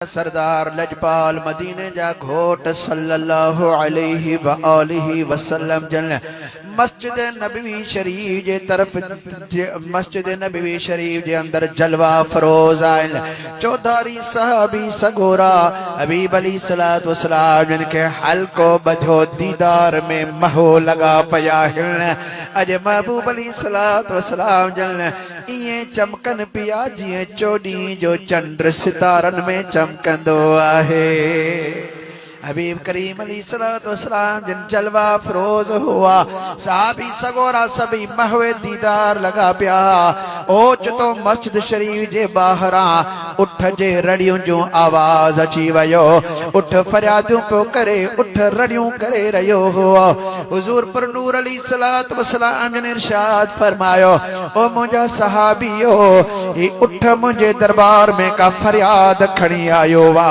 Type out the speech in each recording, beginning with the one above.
सरदार लजपाल मदीने जा घोट सल्लल्लाहु अलैहि व आलिहि वसल्लम जन मस्जिद नबवी शरीफ जे तरफ मस्जिद नबवी शरीफ जे अंदर जलवा फरोज आयल चौधारी साहबी सगोरा हबीब अलैहिस्सलातु वस्सलाम जिनके हल्को बधो दीदार में महो लगा पया हिलन अज महबूब अलैहिस्सलातु वस्सलाम जन इए चमकन पिया जिए चोडी जो चंद्र सितारन में चमकंदो आहे। हबीब करीम अलैहिस्सलाम जिन जलवा फरोज हुआ साहबी सगोरा सभी महवे दीदार लगा पिया ओच तो मस्जिद शरीफ जे बाहरा उठ जे रड़ियों जो आवाज अची वयो उठ फरियादूं पियो करे उठ रड़ियों करे रहियो हुआ। हुजूर पर नूर अलैहिस्सलातु वस्सलाम जिन इरशाद फरमायो ओ मुंहिंजा सहाबियो ही उठ मुंहिंजे दरबार में का फरियाद खणी आयो वा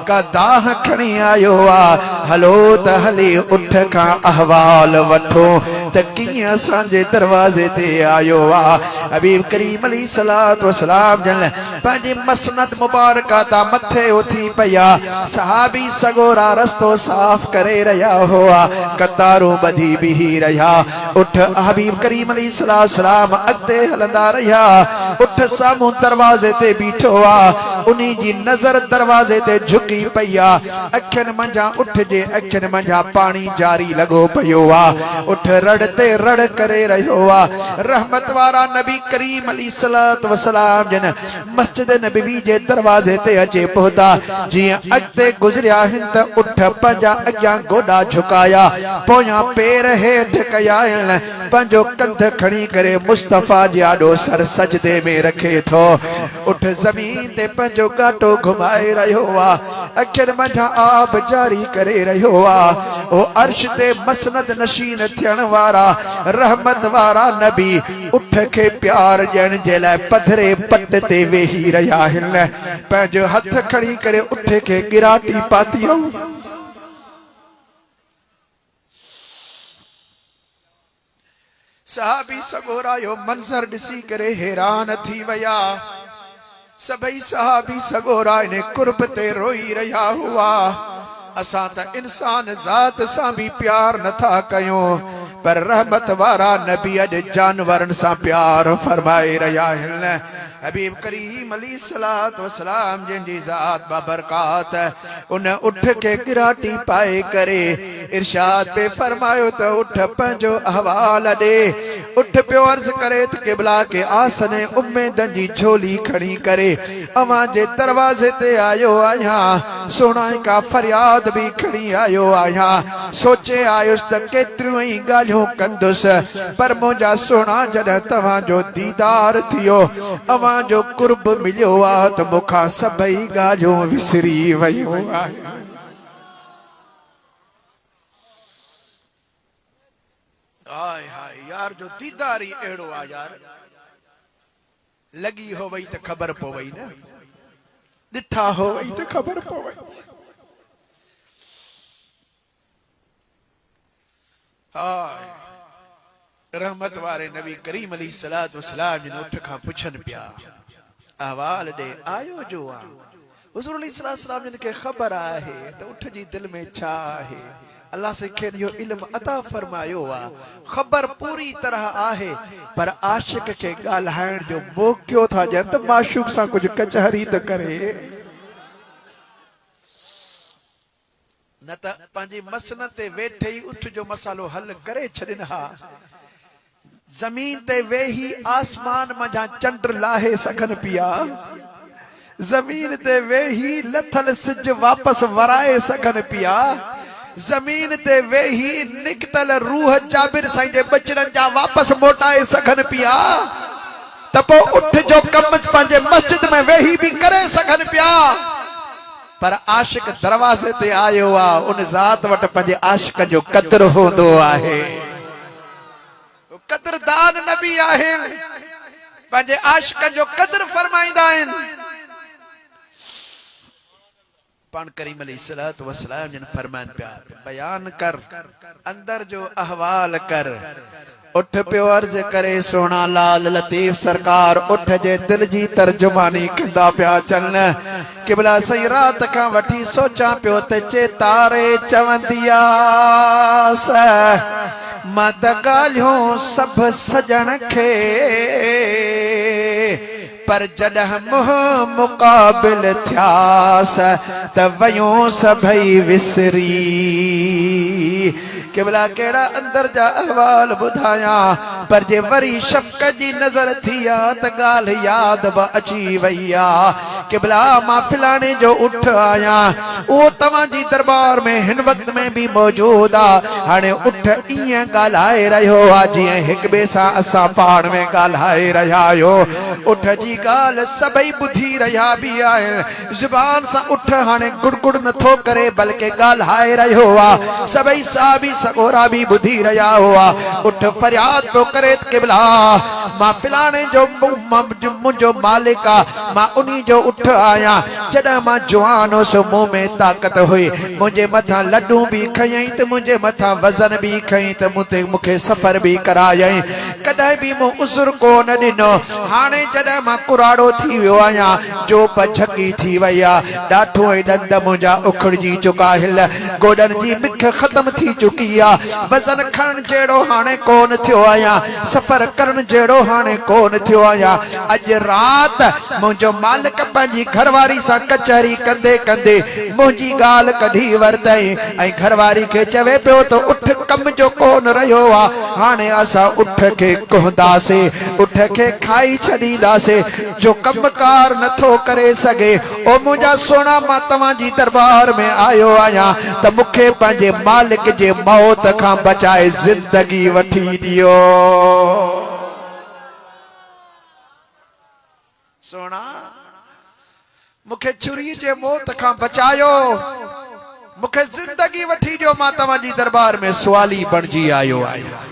का दाह खणी आयो हलो त हली उठ का अहवाल वठो त कियां असांजे दरवाजे ते आयो वा। हबीब करीम अलैहिस्सलातु वस्सलाम जन पंहिंजी मसनद मुबारक ता मथे उथी पया सहाबी सगोरा रस्तो साफ करे रहिया हुआ कतारूं ॿधी बीही रहिया उठ हबीब करीम अलैहिस्सलातु वस्सलाम अॻिते हलंदा रहिया उठ साम्हूं दरवाजे ते बीठो आ उन्ही जी नज़र दरवाजे ते झुकी पया अखियुनि मंझा उठ जे अखियुनि मंझा पानी जारी लगो पयो आ उठ रड़ते रड़ करे रहियो आ। रहमत वारा नबी करीम अलैहिस्सलातु वस्सलाम जन मस्जिद नबवी जे दरवाजे ते अचे पहुता जियां अॻिते गुज़रिया हिन त उठ पंहिंजा अॻियां गोॾा झुकाया पोयां पेर हेठि कया आहिनि पंहिंजो कंध खणी करे मुस्तफ़ा जे आॾो सर सजदे में रखे थो उठ ज़मीन ते पंहिंजो गाटो घुमाए रहियो आ अखियुनि मंझा आब जारी करे रहियो आ ओ अर्श ते मसनद नशीन थियण वारा रहमत वारा नबी उठ के प्यार ॾियण जे लाइ पधरे पट ते वेही रहिया आहिनि पंहिंजो हथ खणी करे उठ के गिराटी पाती सहाबी सगोरा यो मंजर ॾिसी करे हैरान थी वया सभई सहाबी सगोरा इन कुर्ब ते रोई रहिया हुआ असां त इंसान ज़ात सां भी प्यार नथा कयूं पर रहमत वारा नबी अॼु जानवरनि सां प्यार फरमाए रहिया आहिनि। हबीब करीम अलैहिस्सलातु वस्सलाम जिनजी ज़ात बाबरकात उन उठ के गिराटी पाए करे इरशाद पे फरमायो त उठ पंहिंजो अहवाल ॾे उठ पियो अर्ज करे त क़िबला के आसने उम्मीदनि जी झोली खणी करे अवां जे दरवाजे ते आयो आहियां सोना का फरियाद भी खणी आयो आहियां सोचे आयुसि त केतिरियूं ई ॻाल्हियूं कंदुसि पर मुंहिंजा सोना जॾहिं तव्हां जो दीदार थियो अवां जो कुर्ब मिलियो आ त मूंखां सभई ॻाल्हियूं विसरी वयूं आहिनि। हाय हाय यार जो दीदार ही अहिड़ो आ यार लगी हो वई त ख़बर पो वई न ॾिठा हो वई त ख़बर पो वई। हाय रहमत वारे नबी करीम अलैहिस्सलातु वस्सलाम जिन उठ खां पुछन पिया अहवाल ॾे आयो जो आ हुज़ूर अलैहिस्सलातु वस्सलाम जिन खे ख़बर आहे त उठ जी दिल में छा आहे अल्लाह से खेन यो इल्म अता फरमायो आ खबर पूरी तरह आहे पर आशिक के ॻाल्हाइण जो मौक़ो था ॾियनि त माशूक सां कुछ कचहरी त करे न त पंहिंजी मसनद ते वेठे ही उठ जो मसालो हल करे छॾनि हा जमीन ते वेही आसमान मंझा चंड लाहे सघनि पिया जमीन ते वेही लथल सिज वापस वराए सघनि पिया जमीन ते वेही निकतल रूह जाबिर साईं जे बचड़नि जा वापस मोटाए सघनि पिया त पोइ उठ जो कम पंहिंजे मस्जिद में वेही भी करे सघनि पिया पर आशिक दरवाजे ते आयो आ उन ज़ात वटि पंहिंजे आशिक जो क़द्र हूंदो आहे कदरदान नबी आहे पंहिंजे आशिक जो क़द्र फरमाईंदा आहिनि। पान करीम अलैहिस्सलातु वस्सलाम जिन फरमान पिया बयान कर अंदर जो अहवाल कर उठ पियो अर्ज करे सोना लाल लतीफ सरकार उठ जे दिल जी तर्जुमानी कंदा पिया चलन किबला सही रात का वठी सोचा पियो ते चेतारे चवंदिया स मां त ॻाल्हियूं सब सजण खे पर जॾहिं मुंह मुक़ाबिल थियास त वयूं सभई विसरी किबला केड़ा अंदर जा अहवाल बुधाया पर जे वरी शफ़क़त जी नजर थी त गाल याद ब अची वैया किबला मां फिलाने जो उठ आया वो तवा जी दरबार में हिन वक्त में भी मौजूद आ हाने उठ इया गालाए रहो आ जिए एक बे सा असा पाण में गालाए रहा हो उठ जी गाल सबई बुधी रहा भी आए जुबान सा उठ हाने गुड़गुड़ न थो करे बल्कि गालाए रहो आ सबई सा भी सगोरा भी बुधी रहा हुआ उठ फरियाद तो करे किबला मां फिलाने जो मुझो मालिका मां उन्हीं जो उठ आया जदा मां जवान हो मुंह में ताकत हुई मुझे मथा लड्डू भी खयई तो मुझे मथा वजन भी खई तो मुखे सफर भी करायई कदे भी मु उज़र को न दिनो हाने जदा मां कुराड़ो थी वियो आया जो पछकी थी वया डाठो ए दंद मुजा उखड़जी चुका हिल गोडन जी मिख खत्म थी चुकी वजन खण जेड़ो हाने कोन थियो आया सफर करण जेड़ो हाने कोन थियो आया अज रात मुझो मालिक पंजी घरवारी सा कचहरी कंदे कंदे मुझी गाल कढी वरतई ऐ घरवारी के चवे पियो तो उठ कम जो कोन रहो आ हाने असा उठ के कोहदासे उठ के खाई छडीदासे जो कमकार न थो करे सके ओ मुझा सोना मा तवा जी दरबार में आयो आया त मुखे पंजे मालिक जे मौत का बचाए जिंदगी वठी दियो सोना मुखे चुरी जे मौत का बचायो मुखे जिंदगी वठी दियो मां तवा जी दरबार में सवाली बनजी आयो आया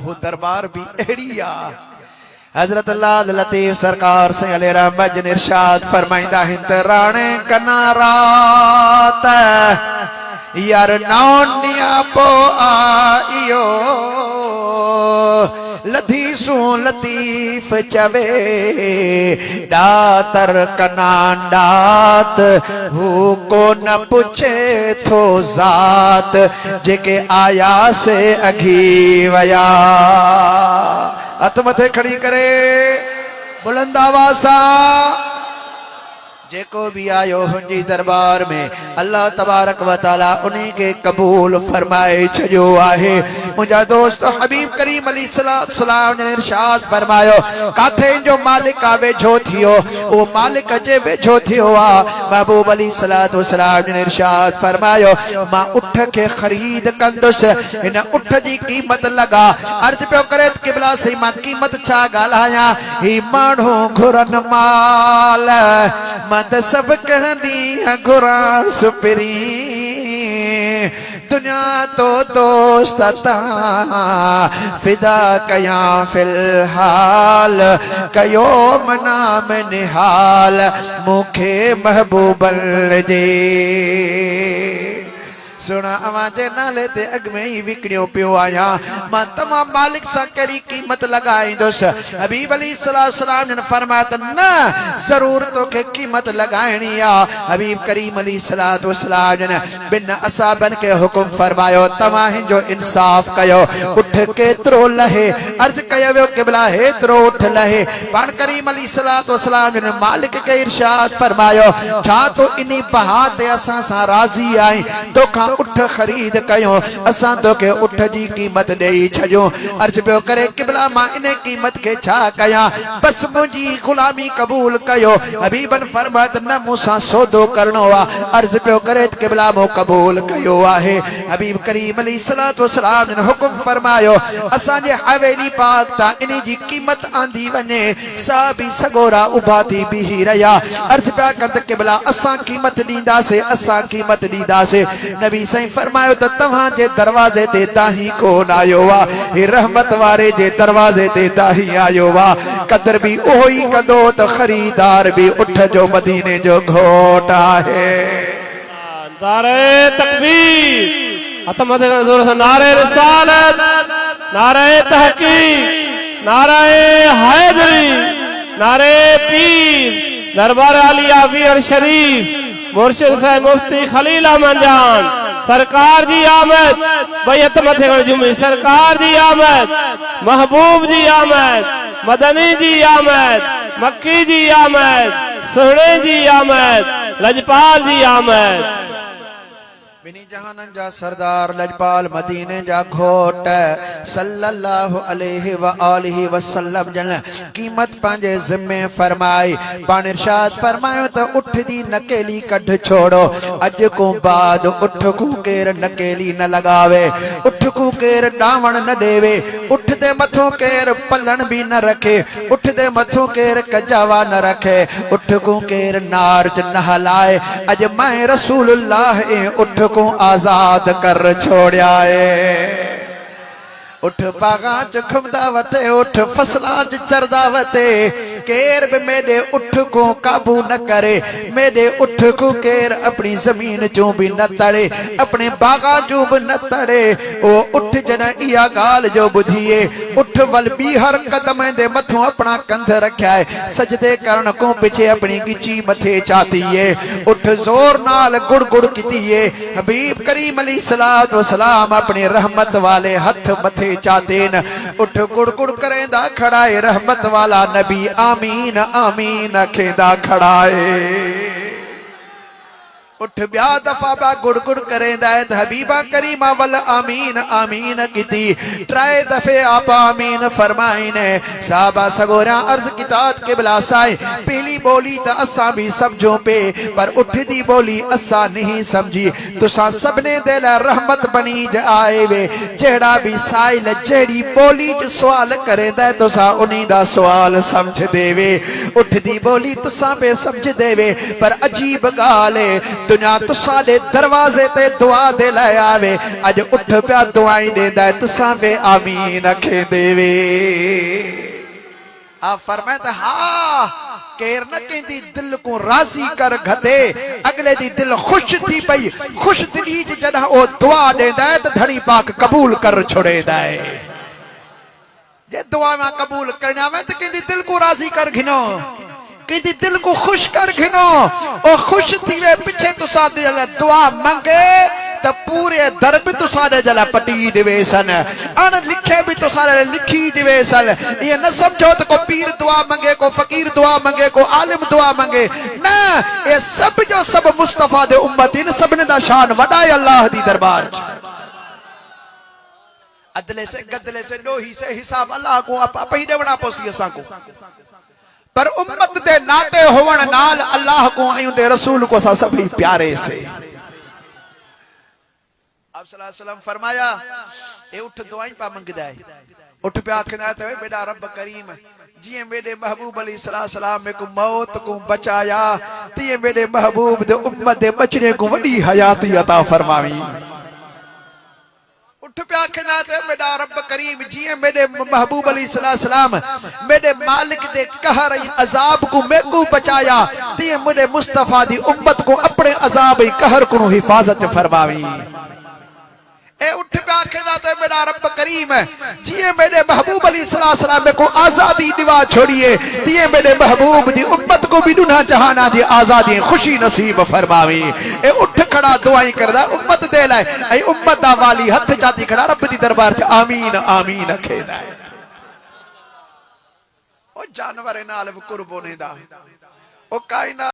हो दरबार भी एड़ी आ हजरत लाल लतीफ सरकार से अले रहमत इरशाद फरमाइंदा हिंद राणे कना रात यार नौनिया पो आयो लधी सू लतीफ चवे दातर कना डात हु को न पूछे थो जात जेके आया से अघी वया हथ मथे खड़ी करे बुलंद आवाज़ सा जेको भी आयो हुंजी दरबार में अल्लाह तबारक व तआला उन्हीं के कबूल फरमाए छजो आहे मुझा दोस्त हबीब करीम अलैहिस्सलाम ने इरशाद फरमायो काथे जो मालिक आवे जो थियो वो मालिक जे वेझो थियो आ महबूब अलैहिस्सलाम ने इरशाद फरमायो मां उठ के खरीद कंदुस इन उठ जी कीमत लगा अर्ज पे करे किबला सही मां कीमत छा गालाया ही मानू घुरन माल मत सब कहनी घुरा सुपरी दुनिया तो दोस्त फिदा कया फिलहाल कयो मना में निहाल मुखे महबूबल जे सुना अवाजे नाले ते अग में ही विकड़ियो पियो आया मां तमाम मालिक सा करी कीमत लगाईंदुस हबीब अलैहिस्सलाम ने फरमाया न जरूर तो के कीमत लगाइणी आ हबीब करीम अलैहिस्सलाम ने बिन असाबन के हुक्म फरमायो तमा जो इंसाफ कयो उठ केतरो लहे अर्ज कयो किबला हेतरो उठ लहे पान करीम अलैहिस्सलाम ने मालिक के इरशाद फरमायो छा तो इनी बहा ते असा सा राजी आई तो उठ खरीद कयो असा तो के उठ जी कीमत देई छजो अर्ज पियो करे किबला मां इने कीमत के छा कया बस मुजी गुलामी कबूल कयो हबीबन फरमात न मूसा सौदो करनो आ अर्ज पियो करे किबला मो कबूल कयो आहे हबीब करीम अलैहिस्सलाम ने हुक्म फरमायो असा जे हवेली पाक ता इने जी कीमत आंदी वने सा भी सगोरा उभा थी बिही रया अर्ज पिया कंद किबला असा कीमत दींदा से असा कीमत दींदा से नबी सही फरमायो तो तव्हां जे दरवाजे ते ताही कोन आयो वा हे रहमत वारे जे दरवाजे ते ताही आयो वा कदर भी ओही कंदो तो खरीदार भी उठ जो मदीने जो घोट आहे। नारे तकबीर हथ मथे कर जोर से नारे रिसालत, नारे तहकीक, नारे हैदरी, नारे पीर दरबार आलिया वीर शरीफ मुर्शिद साहब मुफ्ती खलील अहमद जान सरकार जी आमद। भाई हथ मथे कर जुमी सरकार जी आमद, महबूब जी आमद, मदनी जी आमद, मक्की जी आमद, सोहणे जी आमद, लजपाल जी आमद। बिनी जहानन जा सरदार लजपाल मदीने जा घोट सल्लल्लाहु अलैहि व आलिहि वसल्लम जन कीमत पंहिंजे ज़िम्मे फरमाई। पाण इरशाद फरमायो त उठ दी नकेली कढ छोड़ो, अज को बाद उठ को केर नकेली न लगावे, उठ को केर डावण न देवे, उठ दे मथों केर पलन भी न रखे, उठ दे मथों केर कजावा न रखे, उठ को केर नारज न हलाए। अज मैं रसूलुल्लाह उठ को आजाद कर छोड़िया है। उठ बागा च खमदा वते, उठ फसला च चरदा वते, केर भी मेरे उठ को काबू न करे, मेरे उठ को केर अपनी जमीन चो भी न तड़े, अपने बागा चो भी न तड़े। ओ उठ जना इया गाल जो बुझिए, उठ वल भी हर कदम दे मथों अपना कंध रखा है, सजदे करण को पीछे अपनी गिची मथे चाती है। उठ जोर नाल गुड़ गुड़ कीतिए, हबीब करीम अलैहिस्सलात व सलाम अपने रहमत वाले हथ मथे चाहते न। उठ गुड़ गुड़ करेंदा खड़ा है रहमत वाला नबी, आमीन आमीन खेंदा खड़ा है। उठ ब्या दफा बा गुड़ गुड़ करेंदा है हबीबा करीमा वल आमीन आमीन कीती। ट्राए दफे आप आमीन फरमाई ने। साहबा सगोरा अर्ज कितात के बिलासाए, पहली बोली तो असा भी समझो पे, पर उठ दी बोली असा नहीं समझी। तुसा सबने दिल रहमत बनी जाए वे, जेड़ा भी साइल जेड़ी बोली च सवाल करेंदा है तुसा उन्हीं दा सवाल समझ देवे। उठ दी बोली तुसा पे समझ देवे, पर अजीब गाल है दुनिया तुसा दे दरवाजे ते दुआ दे ले आवे, अज उठ पिया दुआई देंदा है तुसा पे आमीन आखे देवे। आप फरमाते हाँ केर न कहंदी दिल को राजी कर घते, अगले दी दिल खुश थी पई, खुश दिली च जदा ओ दुआ देंदा है तो धनी पाक कबूल कर छोड़ेंदा है। जे दुआ में कबूल करना में तो कहंदी दिल को राजी कर घिनो, कहती दिल को खुश कर घिनो। और खुश थी वे पीछे तुसा दे दुआ मंगे तो पूरे दर भी तुसा दे जला पटी दिवे सन, अन लिखे भी तुसा लिखी दिवे सन। ये न समझो तो को पीर दुआ मंगे, को फकीर दुआ मंगे, को आलिम दुआ मंगे, ना ये सब जो सब मुस्तफा दे उम्मत इन सबने दा शान वड़ा है अल्लाह दी दरबार। अदले से गदले से लोही से हिसाब अल्लाह को आप ही देवना पोसी असा को, पर उम्मत दे नाते होवन नाल अल्लाह को आयु दे रसूल को सभी प्यारे से। आप सल्लल्लाहु अलैहि वसल्लम फरमाया ए उठ दुआई पा मंगदा है, उठ पे आखदा है बेटा रब करीम जिए मेरे महबूब अलैहि सलाम में को मौत को बचाया, तिए मेरे महबूब दे उम्मत दे बचने को वडी हयाती अता फरमावी। उठ पे आखदा है मेरा रब करीम जिए मेरे महबूब अलैहिस्सलाम मेरे मालिक दे कहर अजाब को मेकू बचाया, तिए मेरे मुस्तफा दी उम्मत को अपने अजाब कहर को हिफाजत फरमावी। ए उठ पे आखदा तो मेरा रब करीम जिए मेरे महबूब अलैहिस्सलाम में को आजादी दिवा छोड़िए, तिए मेरे महबूब दी उम्मत को भी दुनिया जहाना दी आजादी खुशी नसीब फरमावी। ए उठ खड़ा दुआई करदा उम्मत दे लाए, ए उम्मत दा वाली हथ जाती खड़ा रब दी दरबार च आमीन आमीन अखेदा है। ओ जानवर नाल कुर्बोने दा ओ कायनात